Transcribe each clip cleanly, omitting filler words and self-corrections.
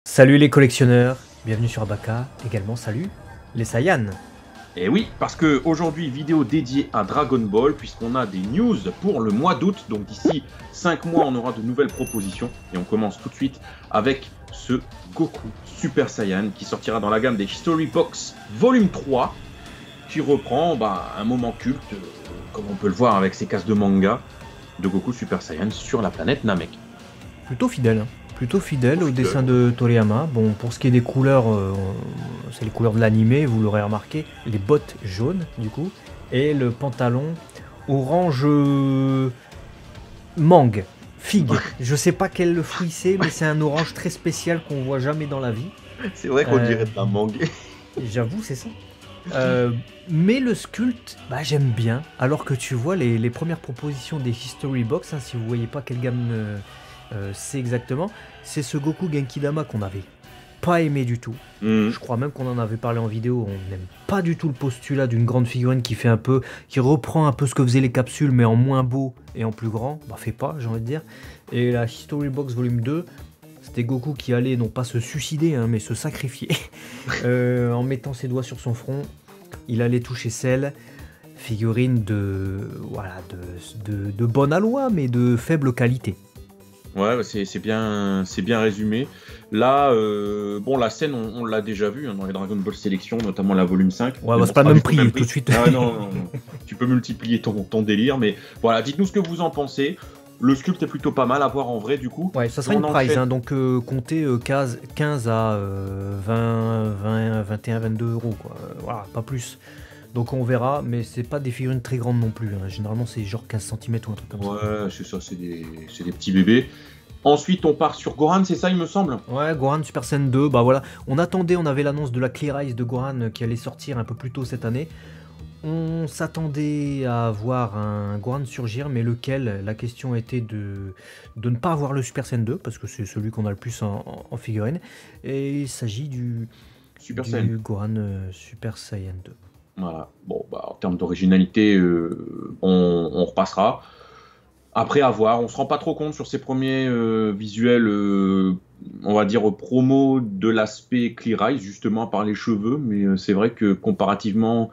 Salut les collectionneurs, bienvenue sur Abaka, également salut les Saiyans. Et oui, parce que aujourd'hui, vidéo dédiée à Dragon Ball, puisqu'on a des news pour le mois d'août. Donc d'ici 5 mois, on aura de nouvelles propositions. Et on commence tout de suite avec ce Goku Super Saiyan qui sortira dans la gamme des History Box Volume 3, qui reprend un moment culte, comme on peut le voir avec ces cases de manga, de Goku Super Saiyan sur la planète Namek. Plutôt fidèle au dessin de Toriyama. Bon, pour ce qui est des couleurs, c'est les couleurs de l'animé, vous l'aurez remarqué. Les bottes jaunes, du coup, et le pantalon orange mangue, figue. Je sais pas quel fruit c'est, mais c'est un orange très spécial qu'on voit jamais dans la vie. C'est vrai qu'on dirait de la mangue. J'avoue, c'est ça. Mais le sculpte, j'aime bien. Alors que tu vois les premières propositions des History Box, si vous voyez pas quelle gamme c'est exactement, c'est ce Goku Genkidama qu'on n'avait pas aimé du tout. Je crois même qu'on en avait parlé en vidéo. On n'aime pas du tout le postulat d'une grande figurine qui reprend un peu ce que faisaient les capsules, mais en moins beau et en plus grand. Fait pas, j'ai envie de dire. Et la History Box Volume 2, c'était Goku qui allait non pas se suicider, mais se sacrifier en mettant ses doigts sur son front. Il allait toucher celle, figurine de bonne aloi, mais de faible qualité. Ouais, c'est bien résumé. Là, la scène, on l'a déjà vue dans les Dragon Ball Sélection, notamment la volume 5. Ouais, c'est pas le même prix tout de suite. Ah, non. Tu peux multiplier ton délire, mais voilà, dites-nous ce que vous en pensez. Le sculpte est plutôt pas mal à voir en vrai, du coup. Ouais, ça sera une price, donc comptez 15 à 20, 21, 22 euros, quoi. Voilà, pas plus. Donc on verra, mais c'est pas des figurines très grandes non plus. Généralement, c'est genre 15 cm ou un truc comme ça. Ouais, c'est ça, c'est des petits bébés. Ensuite, on part sur Gohan, c'est ça, il me semble? Ouais, Gohan Super Saiyan 2, voilà. On avait l'annonce de la Clear Eyes de Gohan qui allait sortir un peu plus tôt cette année. On s'attendait à voir un Gohan surgir, mais lequel? La question était de ne pas avoir le Super Saiyan 2, parce que c'est celui qu'on a le plus en figurine. Et il s'agit du Gohan Super Saiyan 2. Voilà, en termes d'originalité, on repassera. Après, à voir, on se rend pas trop compte sur ces premiers visuels, on va dire promo de l'aspect Clear Eyes, justement par les cheveux, mais c'est vrai que comparativement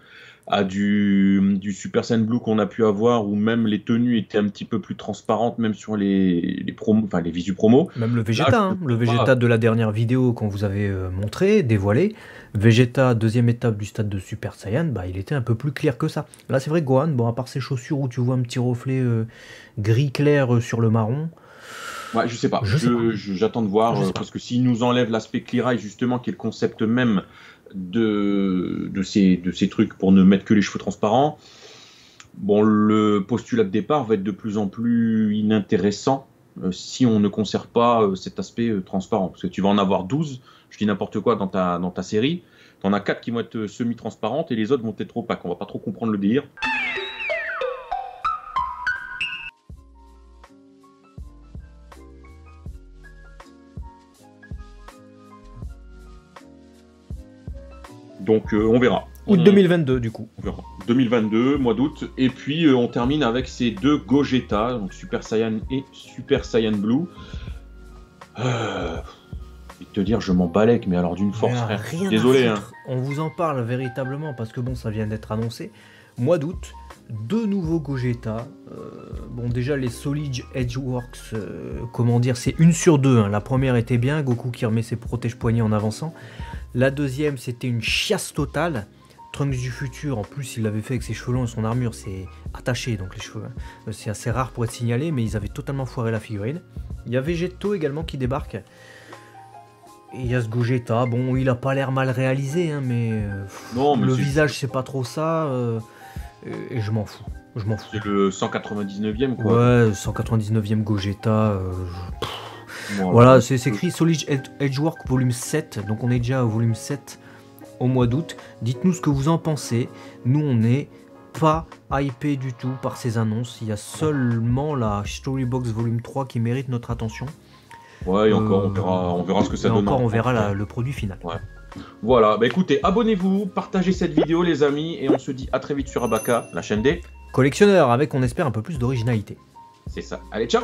à du Super Saiyan Blue qu'on a pu avoir, où même les tenues étaient un petit peu plus transparentes, même sur les promos, enfin les visu promos. Même le Vegeta, le Vegeta de la dernière vidéo qu'on vous avait montré, dévoilé, Vegeta, deuxième étape du stade de Super Saiyan, il était un peu plus clair que ça. Là c'est vrai que Gohan, à part ses chaussures où tu vois un petit reflet gris clair sur le marron. Ouais, je sais pas. J'attends de voir, parce que s'il nous enlève l'aspect Clear Eye, justement, qui est le concept même de ces trucs pour ne mettre que les cheveux transparents, le postulat de départ va être de plus en plus inintéressant si on ne conserve pas cet aspect transparent. Parce que tu vas en avoir 12, je dis n'importe quoi, dans ta série. T'en as 4 qui vont être semi-transparentes et les autres vont être opaques. On va pas trop comprendre le délire. Donc on verra. Août 2022 du coup. On verra. 2022, mois d'août. Et puis on termine avec ces deux Gogeta, donc Super Saiyan et Super Saiyan Blue. Je vais te dire, je m'en balèque, mais alors d'une force, frère. Désolé. On vous en parle véritablement parce que ça vient d'être annoncé. Mois d'août, deux nouveaux Gogeta. Déjà les Solid Edgeworks, c'est 1 sur 2. La première était bien, Goku qui remet ses protège-poignets en avançant. La deuxième, c'était une chiasse totale. Trunks du futur, en plus, il l'avait fait avec ses cheveux longs et son armure, c'est attaché, donc les cheveux. C'est assez rare pour être signalé, mais ils avaient totalement foiré la figurine. Il y a Vegeto également qui débarque. Et il y a ce Gogeta, il a pas l'air mal réalisé, mais le visage, c'est pas trop ça. Et je m'en fous. C'est le 199e, quoi. Ouais, 199e Gogeta. Voilà, c'est écrit Solid Edgework volume 7, donc on est déjà au volume 7 au mois d'août. Dites-nous ce que vous en pensez. Nous, on n'est pas hypé du tout par ces annonces. Il y a seulement la Storybox volume 3 qui mérite notre attention. Ouais, et encore, on verra ce que ça donne. Encore, on verra le produit final. Ouais. Voilà, écoutez, abonnez-vous, partagez cette vidéo, les amis, et on se dit à très vite sur Abaka, la chaîne des collectionneurs, avec, on espère, un peu plus d'originalité. C'est ça. Allez, ciao!